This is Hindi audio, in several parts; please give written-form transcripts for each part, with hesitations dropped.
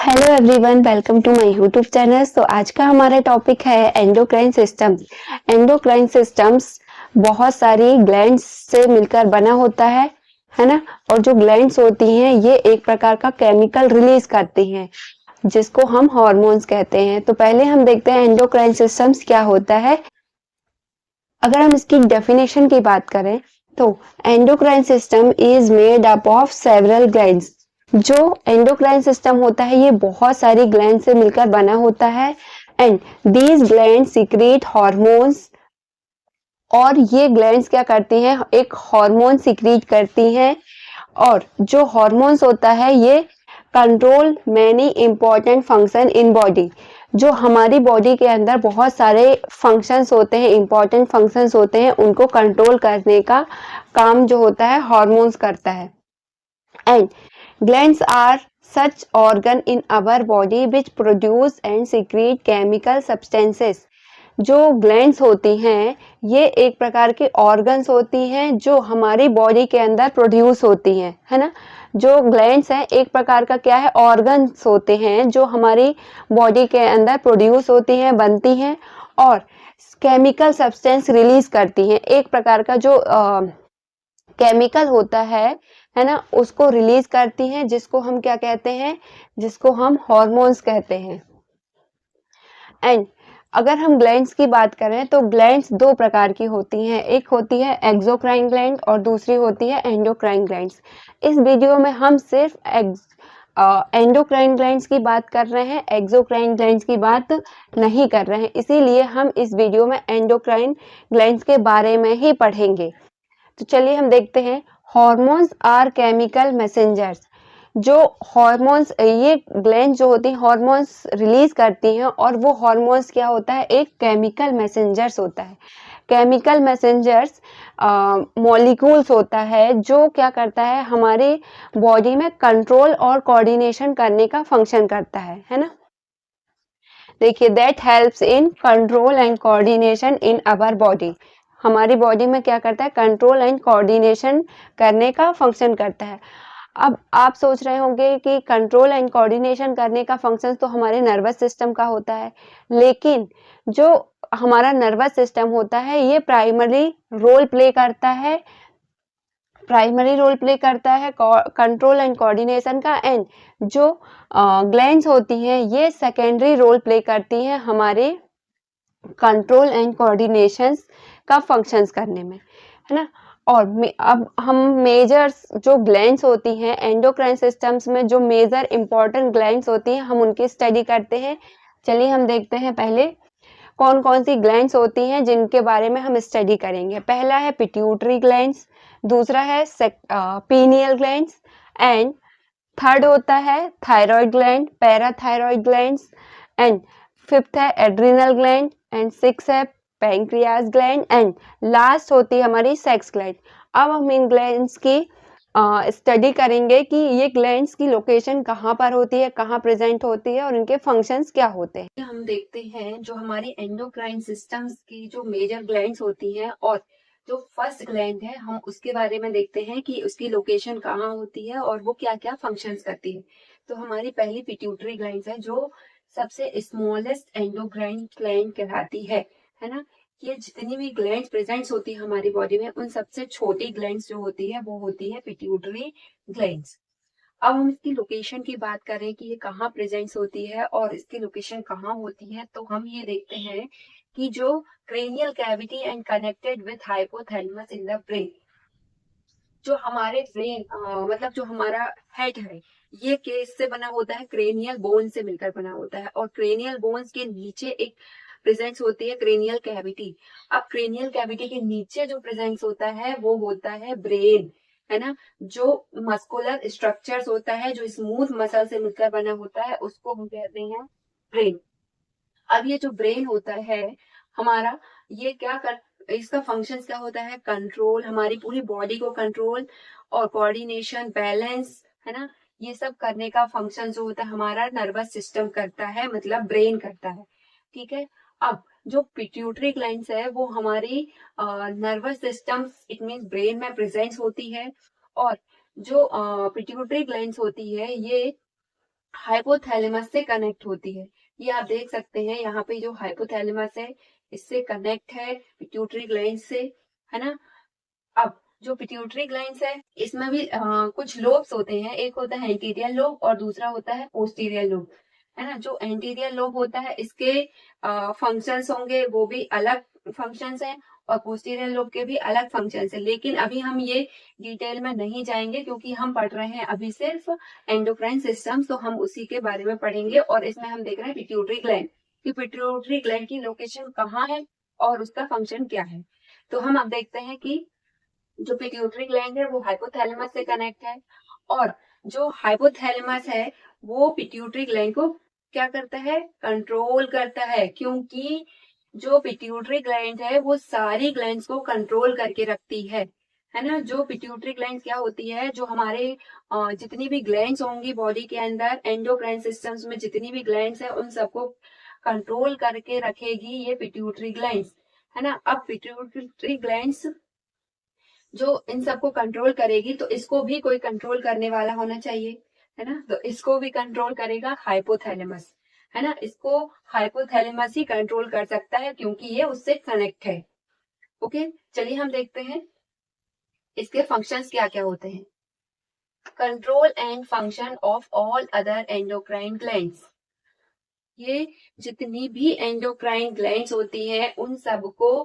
Hello everyone, welcome to my YouTube channel. तो आज का हमारा टॉपिक है एंडोक्राइन सिस्टम्स। एंडोक्राइन सिस्टम्स बहुत सारी ग्लैंड्स से मिलकर बना होता है ना। और जो ग्लैंड्स होती हैं ये एक प्रकार का केमिकल रिलीज करती हैं जिसको हम हार्मोन्स कहते हैं। तो पहले हम देखते हैं एंडोक्राइन सिस्टम्स क्या होता है। अगर हम इसकी डेफिनेशन की बात करें तो endocrine system is made up of several glands. जो एंडोक्राइन सिस्टम होता है ये बहुत सारी ग्लैंड से मिलकर बना होता है and these gland secret hormones. और ये ग्लैंड्स क्या करती हैं, एक हार्मोन सीक्रेट करती हैं। और जो हॉर्मोन्स होता है ये control many important function in body. जो हमारी बॉडी के अंदर बहुत सारे फंक्शंस होते हैं, इंपॉर्टेंट फंक्शंस होते हैं, उनको कंट्रोल करने का काम जो होता है हार्मोन्स करता है। And glands are such organ in our body which produce and secrete chemical substances। जो ग्लैंड्स होती हैं ये एक प्रकार के ऑर्गन्स होती हैं जो हमारी बॉडी के अंदर प्रोड्यूस होती हैं, है ना। जो ग्लैंड्स हैं एक प्रकार का क्या है, ऑर्गन्स होते हैं जो हमारी बॉडी के अंदर प्रोड्यूस होती हैं, बनती हैं और केमिकल सब्सटेंस रिलीज करती हैं। एक प्रकार का जो केमिकल होता है ना, उसको रिलीज करती हैं जिसको हम क्या कहते हैं, जिसको हम हॉर्मोन्स कहते हैं। एंड अगर हम ग्लैंड्स की बात करें तो ग्लैंड्स दो प्रकार की होती हैं, एक होती है एक्सोक्राइन ग्लैंड और दूसरी होती है एंडोक्राइन ग्लैंड्स। इस वीडियो में हम सिर्फ एंडोक्राइन ग्लैंड्स की बात कर रहे हैं, एक्सोक्राइन ग्लैंड्स की बात नहीं कर रहे हैं, इसीलिए हम इस वीडियो में एंडोक्राइन ग्लैंड्स के बारे में ही पढ़ेंगे। तो चलिए हम देखते हैं। Hormones are chemical messengers. जो हॉर्मोन्स, ये ग्लैंड जो होती हैं हार्मोन्स रिलीज करती हैं और वो हार्मोन्स क्या होता है, एक केमिकल मैसेंजर्स होता है। केमिकल मैसेंजर्स मॉलिक्यूल्स होता है जो क्या करता है, हमारे बॉडी में कंट्रोल और कोऑर्डिनेशन करने का फंक्शन करता है ना। देखिए, that helps in control and coordination in our body. हमारी बॉडी में क्या करता है, कंट्रोल एंड कोऑर्डिनेशन करने का फंक्शन करता है। अब आप सोच रहे होंगे कि कंट्रोल एंड कोऑर्डिनेशन करने का फंक्शन तो हमारे नर्वस सिस्टम का होता है, लेकिन जो हमारा नर्वस सिस्टम होता है ये प्राइमरी रोल प्ले करता है कंट्रोल एंड कोऑर्डिनेशन का। एंड जो ग्लैंड्स होती हैं ये सेकेंडरी रोल प्ले करती हैं हमारे कंट्रोल एंड कोऑर्डिनेशन का फंक्शंस करने में, है ना। और अब हम मेजर्स जो ग्लैंड्स होती हैं एंडोक्राइन सिस्टम्स में, जो मेजर इंपॉर्टेंट ग्लैंड्स होती हैं हम उनकी स्टडी करते हैं। चलिए हम देखते हैं पहले कौन कौन सी ग्लैंड्स होती हैं जिनके बारे में हम स्टडी करेंगे। पहला है पिट्यूटरी ग्लैंड्स, दूसरा है पीनियल ग्लैंड्स एंड थर्ड होता है thyroid gland, parathyroid glands and fifth है एड्रिनल ग्लैंड एंड सिक्स है पैंक्रियास ग्लैंड एंड लास्ट होती है हमारी सेक्स ग्लैंड। अब हम इन ग्लैंड्स की स्टडी करेंगे कि ये ग्लैंड्स की लोकेशन कहाँ पर होती है, कहाँ प्रेजेंट होती है और इनके फंक्शंस क्या होते हैं। हम देखते हैं जो हमारी एंडोक्राइन सिस्टम्स की जो मेजर ग्लैंड्स होती हैं और जो फर्स्ट ग्लैंड है हम उसके बारे में देखते हैं कि उसकी लोकेशन कहाँ होती है और वो क्या क्या फंक्शंस करती है। तो हमारी पहली पिट्यूटरी ग्लैंड है जो सबसे स्मॉलेस्ट एंडोक्राइन ग्लैंड कहलाती है ना। ये जितनी भी ग्लैंड्स प्रेजेंट होती है हमारी बॉडी में उन सबसे छोटी ग्लैंड्स जो होती है वो होती है पिट्यूटरी ग्लैंड्स। अब हम इसकी लोकेशन की बात करें कि ये कहाँ प्रेजेंट होती है और इसकी लोकेशन कहाँ होती है, तो हम ये देखते हैं कि जो cranial cavity and connected with hypothalamus in the brain. जो हमारे ब्रेन मतलब जो हमारा हेड है ये किससे बना होता है, क्रेनियल बोन से मिलकर बना होता है और क्रेनियल बोन्स के नीचे एक प्रेजेंस होती है क्रेनियल कैविटी। अब क्रेनियल कैविटी के नीचे जो प्रेजेंस होता है वो होता है ब्रेन, है ना। जो मस्कुलर स्ट्रक्चर्स होता है जो स्मूथ मसल से मिलकर बना होता है उसको हम कहते हैं ब्रेन। अब ये जो ब्रेन होता है हमारा, ये क्या कर, इसका फंक्शंस क्या होता है, कंट्रोल, हमारी पूरी बॉडी को कंट्रोल और कोऑर्डिनेशन, बैलेंस, है ना। ये सब करने का फंक्शन जो होता है हमारा नर्वस सिस्टम करता है, मतलब ब्रेन करता है, ठीक है। अब जो पिट्यूटरी ग्लैंड्स है वो हमारी nervous system it mean brain में प्रेजेंट होती है और जो पिट्यूटरी ग्लैंड्स होती है ये हाइपोथैलेमस से कनेक्ट होती है। ये आप देख सकते हैं यहाँ पे जो हाइपोथैलेमस है इससे कनेक्ट है पिट्यूटरी ग्लैंड से, है ना। अब जो पिट्यूटरी ग्लैंड है इसमें भी कुछ लोब्स होते हैं, एक होता है एंटीरियर लोब और दूसरा होता है पोस्टीरियर लोब, है ना। जो एंटीरियर लोब होता है इसके फंक्शंस होंगे वो भी अलग फंक्शंस हैं और पोस्टीरियर लोब के भी अलग फंक्शंस हैं, लेकिन अभी हम ये डिटेल में नहीं जाएंगे क्योंकि हम पढ़ रहे हैं अभी सिर्फ एंडोक्राइन सिस्टम, तो हम उसी के बारे में पढ़ेंगे। और इसमें हम देख रहे हैं पिट्यूटरी ग्लैंड कि पिट्यूटरी ग्लैंड की लोकेशन कहाँ है और उसका फंक्शन क्या है। तो हम अब देखते हैं कि जो पिट्यूटरी ग्लैंड है वो हाइपोथैलेमस से कनेक्ट है और जो हाइपोथैलेमस है वो पिट्यूटरी ग्लैंड को क्या करता है, कंट्रोल करता है, क्योंकि जो पिट्यूटरी ग्लैंड है वो सारी ग्लैंड्स को कंट्रोल करके रखती है ना। जो पिट्यूटरी ग्लैंड क्या होती है, जो हमारे जितनी भी ग्लैंड्स होंगी बॉडी के अंदर, एंडोक्राइन सिस्टम्स में जितनी भी ग्लैंड्स है उन सबको कंट्रोल करके रखेगी ये पिट्यूटरी ग्लैंड्स, है ना। अब पिट्यूटरी ग्लैंड्स जो इन सबको कंट्रोल करेगी तो इसको भी कोई कंट्रोल करने वाला होना चाहिए, है ना। तो इसको भी कंट्रोल करेगा हाइपोथैलेमस, है ना। इसको हाइपोथैलेमस ही कंट्रोल कर सकता है क्योंकि ये उससे कनेक्ट है। ओके, चलिए हम देखते हैं इसके फंक्शंस क्या क्या होते हैं। Control and function of all other endocrine glands, ये जितनी भी एंडोक्राइन ग्लैंड्स होती हैं उन सबको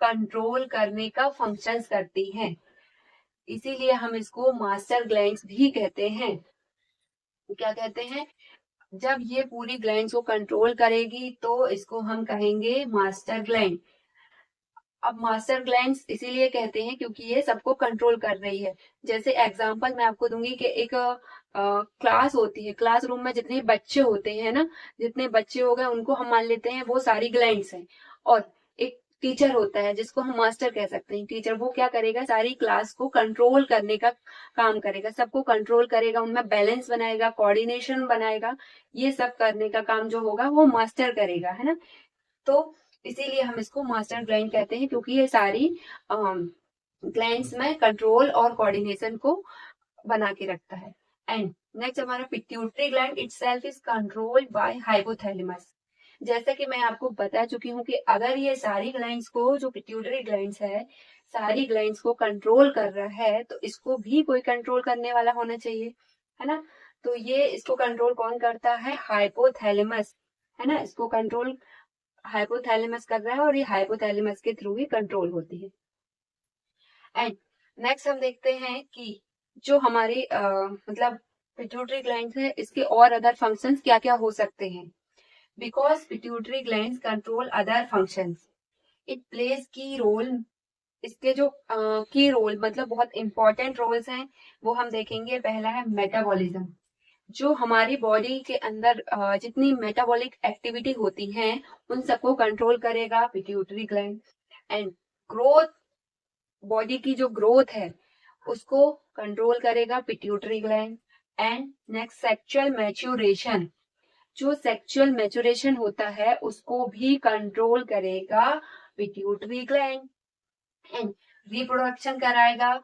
कंट्रोल करने का फंक्शंस करती हैं, इसीलिए हम इसको मास्टर ग्लैंड्स भी कहते हैं। क्या कहते हैं, जब ये पूरी ग्लैंड्स को कंट्रोल करेगी तो इसको हम कहेंगे मास्टर ग्लैंड। अब मास्टर ग्लैंड्स इसीलिए कहते हैं क्योंकि ये सबको कंट्रोल कर रही है। जैसे एग्जांपल मैं आपको दूंगी कि एक क्लास होती है, क्लासरूम में जितने बच्चे होते हैं ना, जितने बच्चे हो गए उनको हम मान लेते हैं वो सारी ग्लैंड्स हैं। और एक टीचर होता है जिसको हम मास्टर कह सकते हैं, टीचर वो क्या करेगा, सारी क्लास को कंट्रोल करने का काम करेगा, सबको कंट्रोल करेगा, उनमें बैलेंस बनाएगा, कोऑर्डिनेशन बनाएगा, ये सब करने का काम जो होगा वो मास्टर करेगा, है ना। तो इसीलिए हम इसको मास्टर ग्लैंड कहते हैं क्योंकि ये सारी ग्लैंड्स में कंट्रोल और कोऑर्डिनेशन को बना के रखता है। एंड नेक्स्ट हमारा pituitary gland itself is controlled by hypothalamus. जैसा कि मैं आपको बता चुकी हूँ कि अगर ये सारी ग्लैंड्स को, जो पिट्यूटरी ग्लैंड्स है, सारी ग्लैंड्स को कंट्रोल कर रहा है तो इसको भी कोई कंट्रोल करने वाला होना चाहिए, है ना। तो ये इसको कंट्रोल कौन करता है, हाइपोथैलेमस, है ना। इसको कंट्रोल हाइपोथैलेमस कर रहा है और ये हाइपोथैलेमस के थ्रू ही कंट्रोल होती है। एंड नेक्स्ट हम देखते हैं कि जो हमारी मतलब पिट्यूटरी ग्लैंड है इसके और अदर फंक्शंस क्या क्या हो सकते हैं। Because pituitary gland control other functions, it plays की रोल। इसके जो की रोल मतलब बहुत इंपॉर्टेंट रोल्स हैं वो हम देखेंगे। पहला है मेटाबॉलिज्म, जो हमारी बॉडी के अंदर जितनी मेटाबॉलिक एक्टिविटी होती है उन सबको कंट्रोल करेगा pituitary gland. And growth, body की जो ग्रोथ है उसको कंट्रोल करेगा pituitary gland. And next sexual maturation, जो सेक्सुअल मैच्योरेशन होता है उसको भी कंट्रोल करेगा पिट्यूटरी ग्लैंड। एंड रिप्रोडक्शन कराएगा,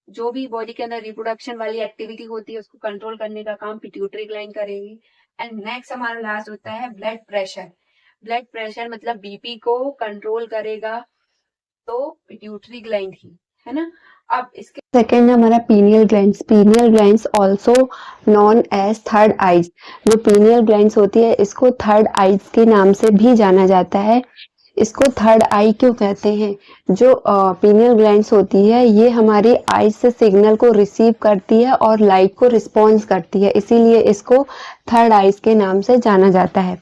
जो भी बॉडी के अंदर रिप्रोडक्शन वाली एक्टिविटी होती है उसको कंट्रोल करने का काम पिट्यूटरी ग्लैंड करेगी। एंड नेक्स्ट हमारा लास्ट होता है ब्लड प्रेशर। ब्लड प्रेशर मतलब बीपी को कंट्रोल करेगा तो पिट्यूटरी ग्लैंड ही, है ना। अब इसके सेकेंड हमारा pineal glands. Pineal glands also known as third eyes. जो पीनियल ग्लैंड्स होती है इसको थर्ड आइज के नाम से भी जाना जाता है। इसको थर्ड आई क्यों कहते हैं, जो पीनियल ग्लैंड्स होती है ये हमारी आईज से सिग्नल को रिसीव करती है और लाइट को रिस्पॉन्स करती है, इसीलिए इसको थर्ड आईज के नाम से जाना जाता है।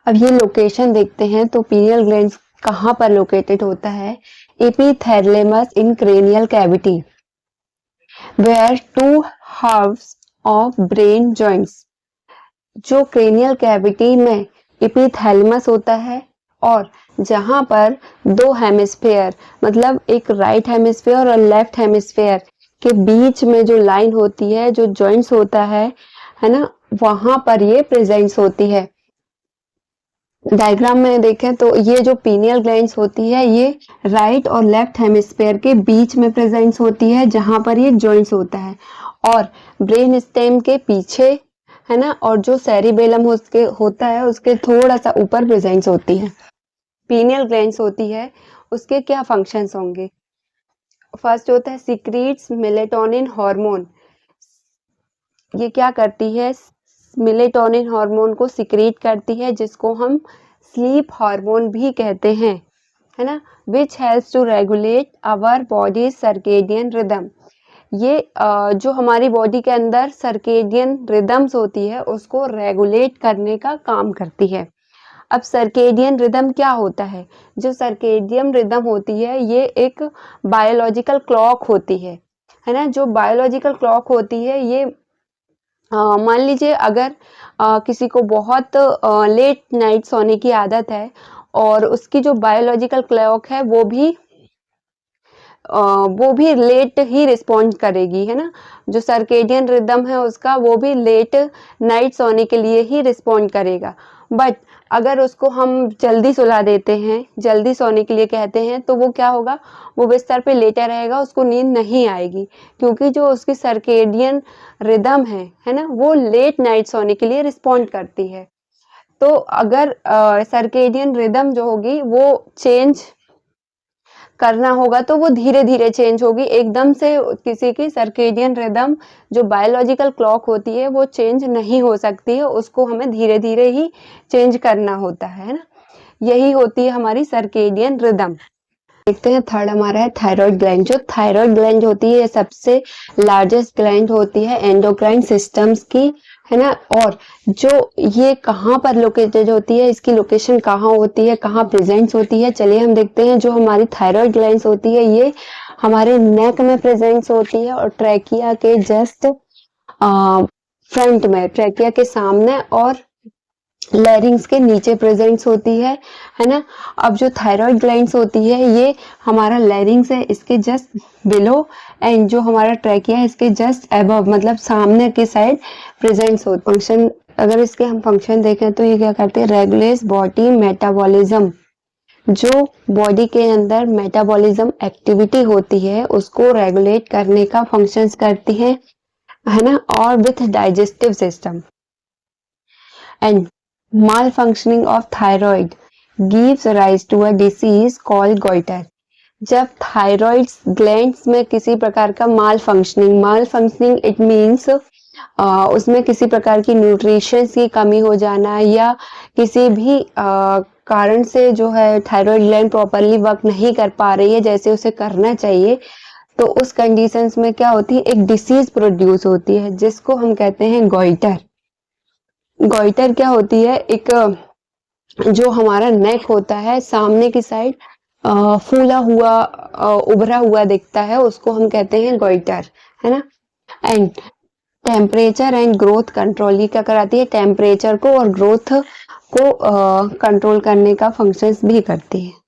अब ये लोकेशन देखते हैं तो पीनियल ग्लैंड्स कहाँ पर लोकेटेड होता है, epithalamus in cranial cavity where two halves of brain joints. जो क्रेनियल कैविटी में एपिथैलेमस होता है और जहां पर दो हेमिस्फेयर मतलब एक राइट हेमिस्फेयर और लेफ्ट हेमिस्फेयर के बीच में जो लाइन होती है, जो जॉइंट्स होता है ना, वहां पर ये प्रेजेंस होती है। डायग्राम में देखें तो ये जो पीनियल ग्लैंड्स होती है ये राइट और लेफ्ट हेमिस्फेयर के बीच में प्रेजेंस होती है जहां पर ये जॉइंट्स होता है। और ब्रेन स्टेम के पीछे है ना, और जो सेरिबेलम उसके होता है उसके थोड़ा सा ऊपर प्रेजेंस होती है। पीनियल ग्लैंड्स होती है, उसके क्या फंक्शंस होंगे? फर्स्ट होता है सिक्रीट्स मेलेटोनिन हार्मोन। ये क्या करती है? मेलेटोनिन हार्मोन को सिक्रीट करती है, जिसको हम स्लीप हार्मोन भी कहते हैं, है ना, which helps to regulate our body circadian rhythm. ये जो हमारी बॉडी के अंदर सर्केडियन रिदम्स होती है उसको रेगुलेट करने का काम करती है। अब सर्केडियन रिदम क्या होता है? जो सर्केडियन रिदम होती है ये एक बायोलॉजिकल क्लॉक होती है ना। जो बायोलॉजिकल क्लॉक होती है ये मान लीजिए अगर किसी को बहुत लेट नाइट सोने की आदत है और उसकी जो बायोलॉजिकल क्लॉक है वो भी लेट ही रिस्पॉन्ड करेगी, है ना। जो सर्केडियन रिदम है उसका वो भी लेट नाइट सोने के लिए ही रिस्पॉन्ड करेगा। बट अगर उसको हम जल्दी सुला देते हैं, जल्दी सोने के लिए कहते हैं, तो वो क्या होगा? वो बिस्तर पे लेटा रहेगा, उसको नींद नहीं आएगी, क्योंकि जो उसकी सर्केडियन रिदम है ना, वो लेट नाइट सोने के लिए रिस्पॉन्ड करती है। तो अगर सर्केडियन रिदम जो होगी वो चेंज करना होगा तो वो धीरे धीरे चेंज होगी। एकदम से किसी की सर्केडियन रिदम जो बायोलॉजिकल क्लॉक होती है वो चेंज नहीं हो सकती है, उसको हमें धीरे धीरे ही चेंज करना होता है ना। यही होती है हमारी सर्केडियन रिदम। देखते हैं थर्ड हमारा है थायराइड ग्लैंड। जो थायराइड ग्लैंड होती है ये सबसे लार्जेस्ट ग्लैंड होती है एंडोक्राइन सिस्टम्स की, है ना। और जो ये कहाँ पर लोकेटेड होती है, इसकी लोकेशन कहाँ होती है, कहाँ प्रेजेंट होती है, चलिए हम देखते हैं। जो हमारी थायराइड ग्लैंड होती है ये हमारे नेक में प्रेजेंट होती है और ट्रैकिया के जस्ट फ्रंट में, ट्रैकिया के सामने और लैरिंग्स के नीचे प्रेजेंट होती है ना। अब जो थायराइड ग्लैंड्स होती है ये हमारा लैरिंग्स है इसके जस्ट बिलो, एंड जो हमारा ट्रैकिया है इसके जस्ट अबव, मतलब सामने की साइड प्रेजेंट होती है। फंक्शन, अगर इसके हम फंक्शन देखें तो ये क्या करते हैं? Regulate body metabolism. जो बॉडी के अंदर मेटाबॉलिज्म एक्टिविटी होती है उसको रेगुलेट करने का फंक्शंस करती है ना। और with digestive system and malfunctioning of thyroid gives rise to a disease called goiter। जब थायराइड ग्लैंड्स में किसी प्रकार का माल फंक्शनिंग इट मीन्स उसमें किसी प्रकार की न्यूट्रिशन की कमी हो जाना या किसी भी कारण से जो है थायराइड ग्लैंड प्रॉपरली वर्क नहीं कर पा रही है जैसे उसे करना चाहिए, तो उस कंडीशंस में क्या होती है? एक डिसीज प्रोड्यूस होती है जिसको हम कहते हैं गोइटर। गोइटर क्या होती है? एक जो हमारा नेक होता है सामने की साइड फूला हुआ उभरा हुआ दिखता है, उसको हम कहते हैं गोइटर, है ना। And temperature and growth control, ये क्या कराती है? टेम्परेचर को और ग्रोथ को कंट्रोल करने का फंक्शंस भी करती है।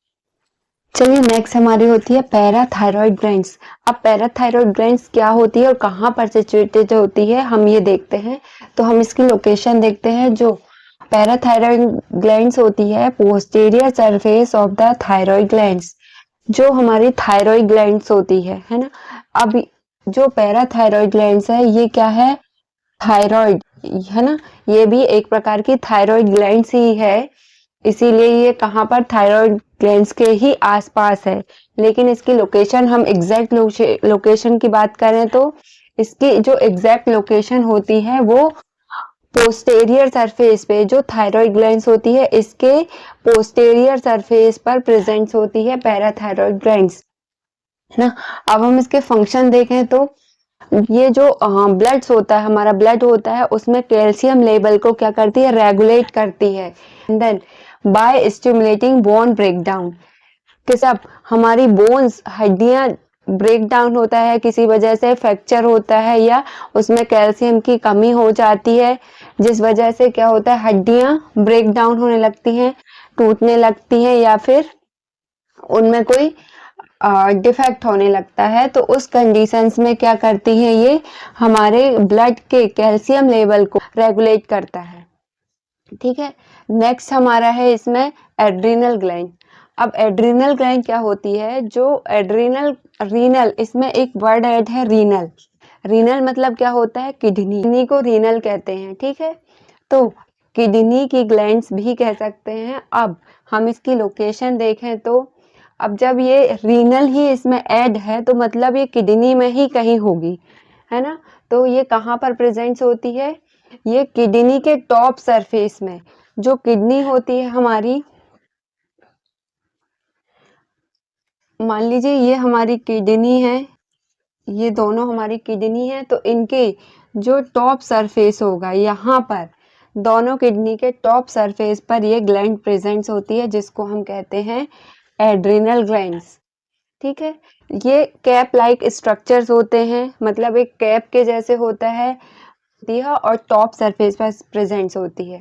चलिए नेक्स्ट हमारी होती है पैराथायरॉयड ग्लैंड्स। अब पैराथायरॉयड ग्लैंड्स क्या होती है और कहाँ पर सिचुएटेड होती है हम ये देखते हैं। तो हम इसकी लोकेशन देखते हैं। जो पैराथायरॉयड ग्लैंड्स होती है posterior surface of the thyroid glands, जो हमारी थायरॉयड ग्लैंड्स होती है ना। अब जो पैराथायरॉयड ग्लैंड्स है ये क्या है? थायरॉयड, है ना। ये भी एक प्रकार की थायरॉयड ग्लैंड्स ही है, इसीलिए ये कहाँ पर? थायरॉयड ग्लैंड्स के ही आसपास है। लेकिन इसकी लोकेशन, हम एग्जैक्ट लोकेशन की बात करें तो इसकी जो एग्जैक्ट लोकेशन होती है वो पोस्टेरियर सरफेस पे, जो थायरॉयड ग्लैंड्स होती है इसके पोस्टेरियर सरफेस पर प्रेजेंट होती है पैराथायरॉयड ग्लैंड्स, है ना। अब हम इसके फंक्शन देखें तो ये जो ब्लड्स होता है, हमारा ब्लड होता है, उसमें कैल्शियम लेवल को क्या करती है? रेगुलेट करती है। Then by stimulating bone breakdown, कि सब हमारी बोन्स, हड्डियां ब्रेक डाउन होता है, किसी वजह से फ्रैक्चर होता है या उसमें कैल्शियम की कमी हो जाती है, जिस वजह से क्या होता है? हड्डियां ब्रेक डाउन होने लगती हैं, टूटने लगती हैं या फिर उनमें कोई डिफेक्ट होने लगता है। तो उस कंडीशंस में क्या करती है? ये हमारे ब्लड के कैल्शियम लेवल को रेगुलेट करता है, ठीक है। नेक्स्ट हमारा है इसमें एड्रिनल ग्लैंड। अब एड्रिनल ग्लैंड क्या होती है? जो एड्रिनल, रीनल, इसमें एक वर्ड ऐड है रीनल। रीनल मतलब क्या होता है, किडनी को रीनल कहते हैं, ठीक है। तो किडनी की ग्लैंड्स भी कह सकते हैं। अब हम इसकी लोकेशन देखें तो अब जब ये रीनल ही इसमें ऐड है तो मतलब ये किडनी में ही कहीं होगी, है ना। तो ये कहाँ पर प्रेजेंट होती है, ये किडनी के टॉप सरफेस में। जो किडनी होती है हमारी, मान लीजिए ये हमारी किडनी है, ये दोनों हमारी किडनी है, तो इनके जो टॉप सरफेस होगा यहाँ पर, दोनों किडनी के टॉप सरफेस पर ये ग्लैंड प्रेजेंट होती है जिसको हम कहते हैं एड्रिनल ग्लैंड्स, ठीक है। ये कैप लाइक स्ट्रक्चर्स होते हैं, मतलब एक कैप के जैसे होता है और टॉप सरफेस पर प्रेजेंट होती है।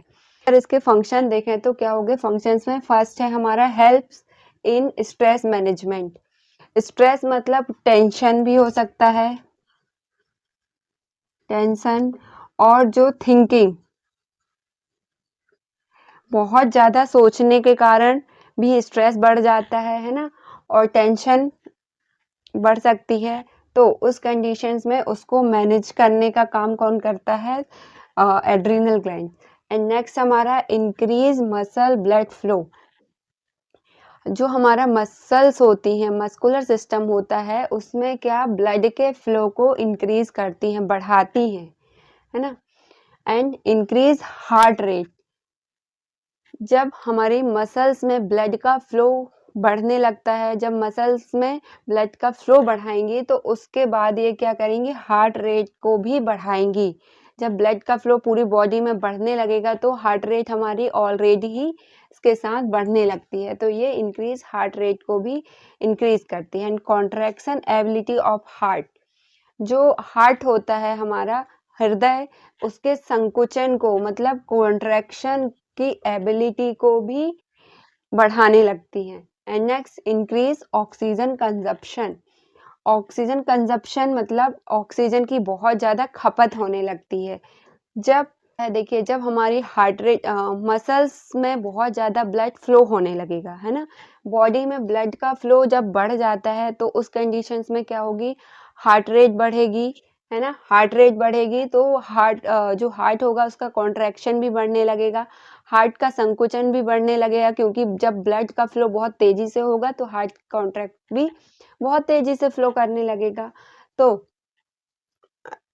अगर इसके फंक्शन देखें तो क्या होंगे फंक्शंस में, फर्स्ट है हमारा helps in stress management. Stress मतलब टेंशन भी हो सकता है, टेंशन, और जो थिंकिंग, बहुत ज्यादा सोचने के कारण भी स्ट्रेस बढ़ जाता है ना, और टेंशन बढ़ सकती है। तो उस कंडीशंस में उसको मैनेज करने का काम कौन करता है, एड्रिनल ग्लैंड। एंड नेक्स्ट हमारा इंक्रीज मसल ब्लड फ्लो। जो हमारा मसल्स होती हैं, मस्कुलर सिस्टम होता है, उसमें क्या ब्लड के फ्लो को इंक्रीज करती हैं, बढ़ाती हैं, है ना। And increase heart rate. जब हमारी मसल्स में ब्लड का फ्लो बढ़ने लगता है, जब मसल्स में ब्लड का फ्लो बढ़ाएंगी तो उसके बाद ये क्या करेंगी, हार्ट रेट को भी बढ़ाएंगी। जब ब्लड का फ्लो पूरी बॉडी में बढ़ने लगेगा तो हार्ट रेट हमारी ऑलरेडी ही इसके साथ बढ़ने लगती है, तो ये इंक्रीज हार्ट रेट को भी इंक्रीज करती है। And contraction ability of heart. जो हार्ट होता है हमारा हृदय, उसके संकुचन को मतलब कॉन्ट्रैक्शन की एबिलिटी को भी बढ़ाने लगती हैं। And next increase oxygen consumption. Oxygen consumption मतलब ऑक्सीजन की बहुत ज्यादा खपत होने लगती है। जब देखिए, जब हमारी हार्ट रेट, मसल्स में बहुत ज्यादा ब्लड फ्लो होने लगेगा, है ना, बॉडी में ब्लड का फ्लो जब बढ़ जाता है तो उस कंडीशंस में क्या होगी, हार्ट रेट बढ़ेगी, है ना। हार्ट रेट बढ़ेगी तो जो हार्ट होगा उसका कॉन्ट्रैक्शन भी बढ़ने लगेगा, हार्ट का संकुचन भी बढ़ने लगेगा, क्योंकि जब ब्लड का फ्लो बहुत तेजी से होगा तो हार्ट कॉन्ट्रैक्ट भी बहुत तेजी से फ्लो करने लगेगा। तो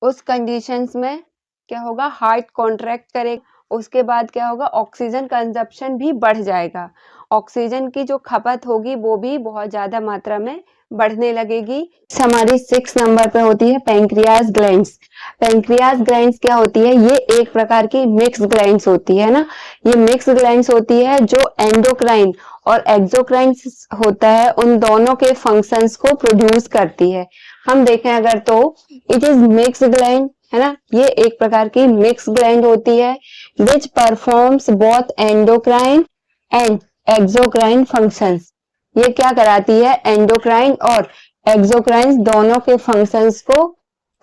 उस कंडीशंस में क्या होगा, हार्ट कॉन्ट्रैक्ट करेगा, उसके बाद क्या होगा, ऑक्सीजन कंजप्शन भी बढ़ जाएगा, ऑक्सीजन की जो खपत होगी वो भी बहुत ज्यादा मात्रा में बढ़ने लगेगी। हमारी 6 नंबर पे होती है पैंक्रियास ग्लैंड्स। पैंक्रियास ग्लैंड्स क्या होती है, ये एक प्रकार की मिक्स ग्लैंड्स होती है ना। ये मिक्स ग्लैंड्स होती है जो एंडोक्राइन और एक्सोक्राइन होता है, उन दोनों के फंक्शंस को प्रोड्यूस करती है। हम देखें अगर तो इट इज मिक्स ग्लैंड, है ना, ये एक प्रकार की मिक्स ग्लैंड होती है विच performs both endocrine and exocrine functions. ये क्या कराती है, एंडोक्राइन और एक्सोक्राइन दोनों के फंक्शंस को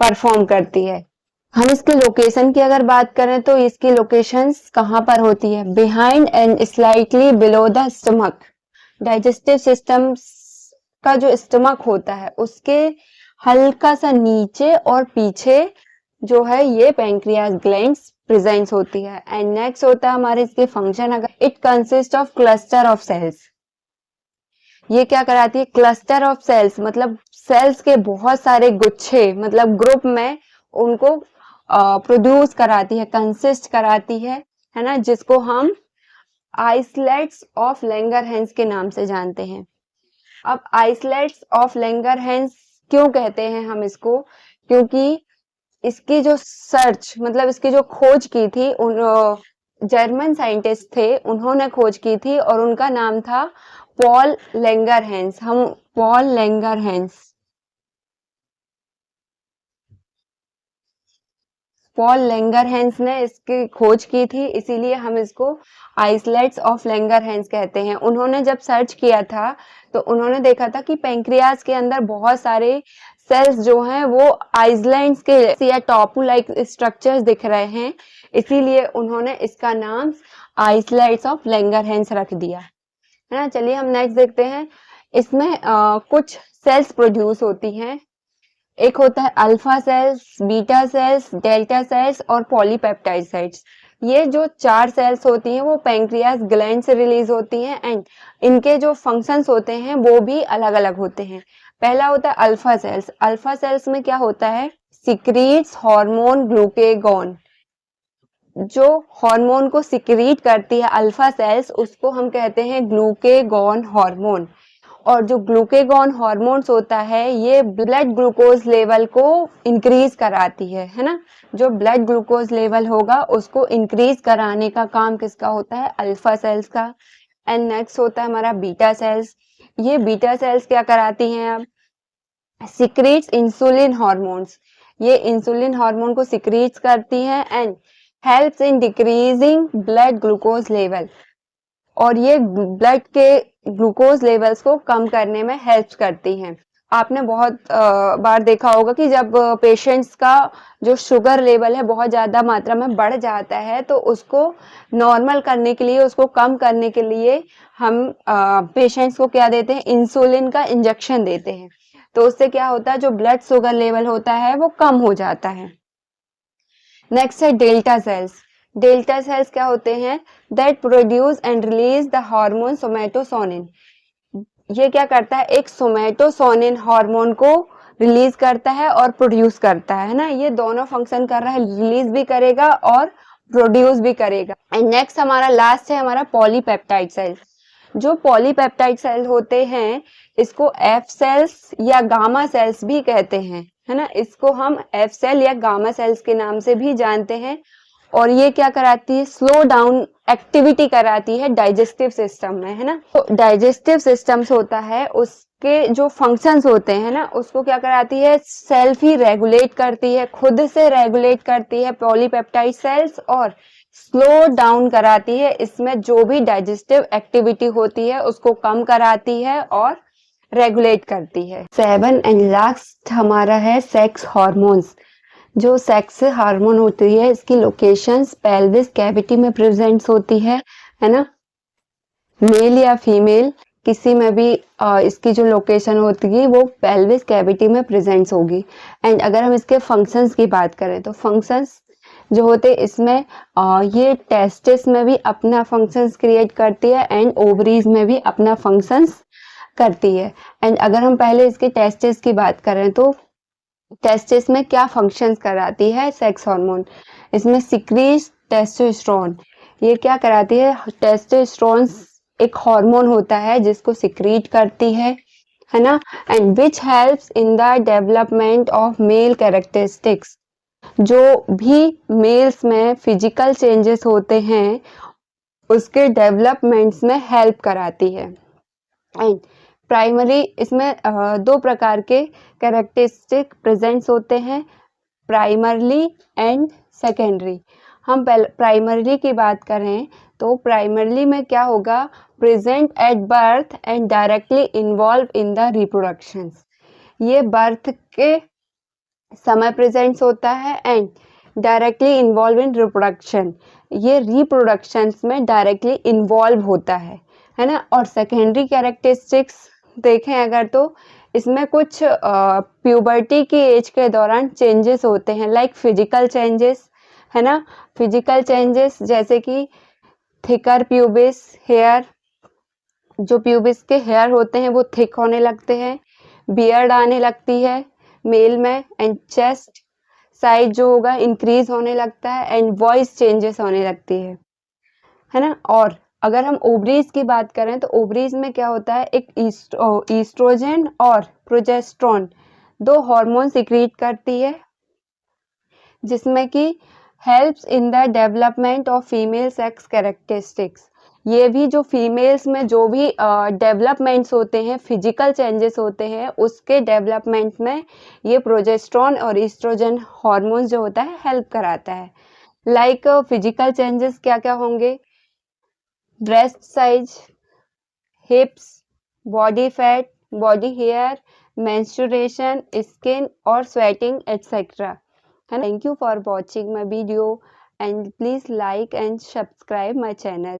परफॉर्म करती है। हम इसकी लोकेशन की अगर बात करें तो इसकी लोकेशंस कहाँ पर होती है, behind and slightly below the stomach. Digestive system का जो स्टमक होता है उसके हल्का सा नीचे और पीछे जो है ये पैंक्रियास ग्लैंड्स प्रेजेंट होती है। एंड नेक्स्ट होता है हमारे इसके फंक्शन, अगर it consist of cluster of cells. ये क्या कराती है, क्लस्टर ऑफ सेल्स मतलब सेल्स के बहुत सारे गुच्छे, मतलब ग्रुप में उनको प्रोड्यूस कराती है, कंसिस्ट कराती है ना, जिसको हम आइसलेट्स ऑफ लैंगरहैंस के नाम से जानते हैं। अब आइसलेट्स ऑफ लैंगरहैंस क्यों कहते हैं हम इसको, क्योंकि इसकी जो सर्च मतलब इसकी जो खोज की थी, उन जर्मन साइंटिस्ट थे, उन्होंने खोज की थी और उनका नाम था पॉल लैंगरहैंस। हम पॉल लैंगरहैंस, पॉल लैंगरहैंस ने इसकी खोज की थी, इसीलिए हम इसको आइसलेट्स ऑफ लैंगरहैंस कहते हैं। उन्होंने जब सर्च किया था तो उन्होंने देखा था कि पैंक्रियास के अंदर बहुत सारे सेल्स जो हैं वो आइसलैंड्स के या टापू लाइक स्ट्रक्चर्स दिख रहे हैं, इसीलिए उन्होंने इसका नाम आइसलेट्स ऑफ लैंगरहैंस रख दिया, है ना। चलिए हम नेक्स्ट देखते हैं। इसमें कुछ सेल्स प्रोड्यूस होती हैं एक होता है alpha cells, beta cells, delta sales और पॉलीपेप्टाइड सेल्स। ये जो 4 सेल्स होती हैं वो पैंक्रियास ग्लैंड से रिलीज होती हैं एंड इनके जो फंक्शंस होते हैं वो भी अलग अलग होते हैं। पहला होता है अल्फा सेल्स। अल्फा सेल्स में क्या होता है, सिक्रीट्स हार्मोन ग्लूकेगॉन। जो हार्मोन को सिक्रीट करती है अल्फा सेल्स, उसको हम कहते हैं ग्लूकेगॉन हार्मोन। और जो ग्लूकेगॉन हार्मोन्स होता है ये ब्लड ग्लूकोज लेवल को इंक्रीज कराती है ना। जो ब्लड ग्लूकोज लेवल होगा उसको इंक्रीज कराने का काम किसका होता है, अल्फा सेल्स का। एंड नेक्स्ट होता है हमारा बीटा सेल्स। ये बीटा सेल्स क्या कराती हैं, अब सिक्रीट्स इंसुलिन हार्मोन्स। ये इंसुलिन हार्मोन को सिक्रीट करती हैं and helps in decreasing blood glucose level. और ये ब्लड के ग्लूकोज लेवल्स को कम करने में हेल्प करती हैं। आपने बहुत बार देखा होगा कि जब पेशेंट्स का जो शुगर लेवल है बहुत ज़्यादा मात्रा में बढ़ जाता है तो उसको नॉर्मल करने के लिए, उसको कम करने के लिए हम पेशेंट्स को क्या देते हैं, इंसुलिन का इंजेक्शन देते हैं। तो उससे क्या होता है, जो ब्लड शुगर लेवल होता है वो कम हो जाता है। नेक्स्ट है डेल्टा सेल्स। डेल्टा सेल्स क्या होते हैं, that produce and release the hormone somatostatin. ये क्या करता है, एक सोमेटोसोनिन हार्मोन को रिलीज करता है और प्रोड्यूस करता है ना। ये दोनों फंक्शन कर रहा है, रिलीज भी करेगा और प्रोड्यूस भी करेगा। एंड नेक्स्ट हमारा लास्ट है हमारा पॉलीपेप्टाइड सेल्स। जो पॉलीपेप्टाइड सेल होते हैं इसको एफ सेल्स या गामा सेल्स भी कहते हैं, है ना। इसको हम एफ सेल या गामा सेल्स के नाम से भी जानते हैं। और ये क्या कराती है, स्लो डाउन एक्टिविटी कराती है डाइजेस्टिव सिस्टम में, है ना। तो डाइजेस्टिव सिस्टम्स होता है उसके जो फंक्शंस होते हैं ना, उसको क्या कराती है, सेल्फ ही रेगुलेट करती है, खुद से रेगुलेट करती है पॉलीपेप्टाइड सेल्स, और स्लो डाउन कराती है। इसमें जो भी डाइजेस्टिव एक्टिविटी होती है उसको कम कराती है और रेगुलेट करती है। 7 एंड लास्ट हमारा है सेक्स हार्मोन्स। जो सेक्स हार्मोन होती है इसकी लोकेशंस पेल्विस कैविटी में प्रेजेंट होती है ना। मेल या फीमेल किसी में भी इसकी जो लोकेशन होती है वो पेल्विस कैविटी में प्रेजेंट होगी। एंड अगर हम इसके फंक्शंस की बात करें तो फंक्शंस जो होते हैं इसमें ये टेस्टिस में भी अपना फंक्शंस क्रिएट करती है एंड ओवरीज में भी अपना फंक्शंस करती है। एंड अगर हम पहले इसके टेस्टिस की बात करें तो टेस्टिस में क्या फंक्शंस कराती है सेक्स हार्मोन, इसमें सिक्रीट टेस्टोस्टेरोन। ये क्या कराती है, टेस्टोस्टेरोन एक हार्मोन होता है जिसको सिक्रीट करती है ना। And which helps in the development of male characteristics. जो भी मेल्स में फिजिकल चेंजेस होते हैं उसके डेवलपमेंट्स में हेल्प कराती है। एंड प्राइमरी इसमें 2 प्रकार के कैरेक्टरिस्टिक प्रेजेंट्स होते हैं, प्राइमरली एंड सेकेंडरी। हम प्राइमरली की बात करें तो प्राइमरली में क्या होगा, present at birth and directly involve in the reproduction. ये बर्थ के समय प्रेजेंट होता है and directly involve in reproduction, ये रिप्रोडक्शंस में डायरेक्टली इन्वॉल्व होता है ना। और सेकेंडरी कैरेक्टरिस्टिक्स देखें अगर तो इसमें कुछ प्यूबर्टी की एज के दौरान चेंजेस होते हैं, लाइक फिजिकल चेंजेस, है ना। फिजिकल चेंजेस जैसे कि थिकर प्यूबिस हेयर, जो प्यूबिस के हेयर होते हैं वो थिक होने लगते हैं, बियर्ड आने लगती है मेल में, एंड चेस्ट साइज जो होगा इंक्रीज होने लगता है एंड वॉइस चेंजेस होने लगती है ना। और अगर हम ओवरीज की बात करें तो ओवरीज में क्या होता है, एक ईस्ट्रोजन और प्रोजेस्टेरोन 2 हार्मोन सिक्रीट करती है जिसमें कि helps in the development of female sex characteristics. ये भी जो फीमेल्स में जो भी डेवलपमेंट्स होते हैं, फिजिकल चेंजेस होते हैं, उसके डेवलपमेंट में ये प्रोजेस्टेरोन और ईस्ट्रोजन हार्मोन जो होता है हेल्प कराता है। लाइक फिजिकल चेंजेस क्या क्या होंगे, breast size, hips, body fat, body hair, menstruation, skin और sweating et cetera. Thank you for watching my video and please like and subscribe my channel.